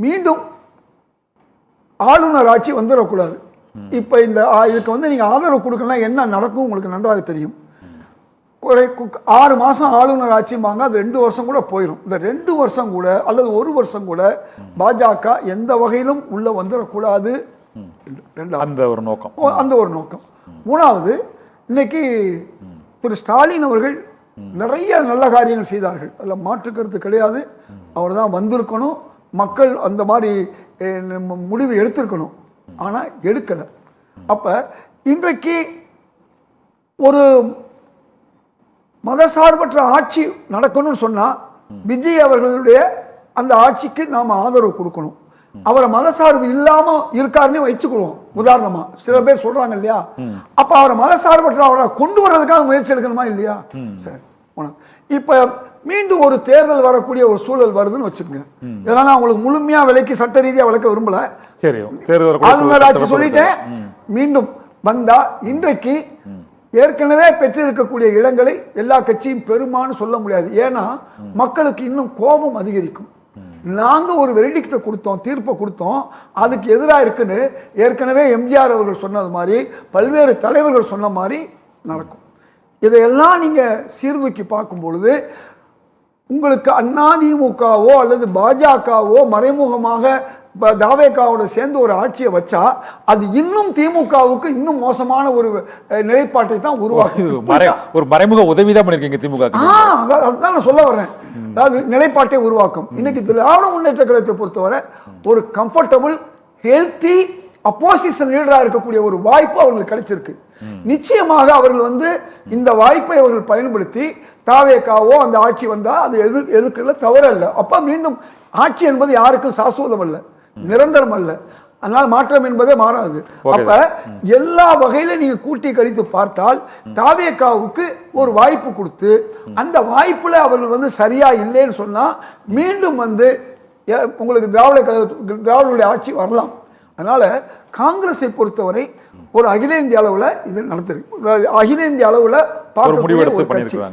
மீண்டும் ஆளுநர் ஆட்சி வந்துடக்கூடாது. இப்போ இதுக்கு நீங்கள் ஆதரவு கொடுக்கலாம், என்ன நடக்கும் உங்களுக்கு நன்றாக தெரியும். 6 மாதம் ஆளுநர் ஆட்சிம்பாங்க, அது 2 வருஷம் கூட போயிடும். இந்த 2 வருஷம் கூட அல்லது 1 வருஷம் கூட பாஜக எந்த வகையிலும் உள்ள வந்துடக்கூடாது. அந்த ஒரு நோக்கம். மூணாவது, இன்னைக்கு திரு ஸ்டாலின் அவர்கள் நிறைய நல்ல காரியங்கள் செய்தார்கள், அதில் மாற்று கருத்து கிடையாது. அவர் தான் வந்திருக்கணும், மக்கள் அந்த மாதிரி முடிவு எடுத்திருக்கணும், ஆனால் எடுக்கலை. அப்போ இன்றைக்கு ஒரு மதசார்பற்ற ஆட்சி நடக்கணும்னு சொன்னால் விஜய் அவர்களுடைய அந்த ஆட்சிக்கு நாம் ஆதரவு கொடுக்கணும். அவரை மதசார்பு இல்லாமல் இருக்காருன்னு வச்சுக்குவோம். உதாரணமாக சில பேர் சொல்கிறாங்க இல்லையா, அப்போ அவரை மதசார்பற்ற அவரை கொண்டு வர்றதுக்காக முயற்சி எடுக்கணுமா இல்லையா? சரி, இப்போ மீண்டும் ஒரு தேர்தல் வரக்கூடிய ஒரு சூழல் வருதுன்னு வச்சுக்கோங்க. இதெல்லாம் நான் உங்களுக்கு முழுமையாக விலைக்கு சட்ட ரீதியாக விளக்க விரும்பல. சரி, ஆளுநர் ஆட்சி சொல்லிட்டேன். மீண்டும் வந்தா இன்றைக்கு ஏற்கனவே பெற்றிருக்கக்கூடிய இடங்களை எல்லா கட்சியும் பெருமான்னு சொல்ல முடியாது. ஏன்னா மக்களுக்கு இன்னும் கோபம் அதிகரிக்கும். நாங்கள் ஒரு வெரிடிக்டை கொடுத்தோம், தீர்ப்பை கொடுத்தோம், அதுக்கு எதிராக இருக்குன்னு ஏற்கனவே எம்ஜிஆர் அவர்கள் சொன்னது மாதிரி பல்வேறு தலைவர்கள் சொன்ன மாதிரி நடக்கும். இதையெல்லாம் நீங்கள் சீர்தூக்கி பார்க்கும் பொழுது உங்களுக்கு அதிமுகவோ அல்லது பாஜகவோ மறைமுகமாக தாவேகாவோட சேர்ந்து ஒரு ஆட்சியை வச்சா அது இன்னும் திமுகவுக்கு இன்னும் மோசமான ஒரு நிலைப்பாட்டை தான் உருவாக்கும். ஒரு மறைமுக உதவிதான் பண்ணிருக்கீங்க திமுக. அதுதான் நான் சொல்ல வர்றேன். அதாவது நிலைப்பாட்டை உருவாக்கும். இன்னைக்கு திராவிட முன்னேற்ற கழகத்தை பொறுத்தவரை ஒரு கம்ஃபர்டபுள் ஹெல்த்தி அப்போசிஷன் லீடராக இருக்கக்கூடிய ஒரு வாய்ப்பு அவங்களுக்கு கிடைச்சிருக்கு. நிச்சயமாக அவர்கள் இந்த வாய்ப்பை அவர்கள் பயன்படுத்தி தாவேகாவோ அந்த ஆட்சி வந்தால் அது எதிர்க்கல, தவறல்ல. அப்போ மீண்டும் ஆட்சி என்பது யாருக்கும் சாஸ்வதம் அல்ல, நிரந்தரம் அல்ல. அதனால் மாற்றம் என்பதே மாறாது. அப்ப எல்லா வகையில நீங்க கூட்டி கழித்து பார்த்தால் தாவேகாவுக்கு ஒரு வாய்ப்பு கொடுத்து அந்த வாய்ப்புல அவர்கள் சரியா இல்லைன்னு சொன்னா மீண்டும் உங்களுக்கு திராவிடருடைய ஆட்சி வரலாம். அதனால காங்கிரஸை பொறுத்தவரை ஒரு அகில இந்திய அளவில் இது நடத்திருக்கு. அகில இந்திய அளவில் பார்க்கக்கூடிய ஒரு கட்சி.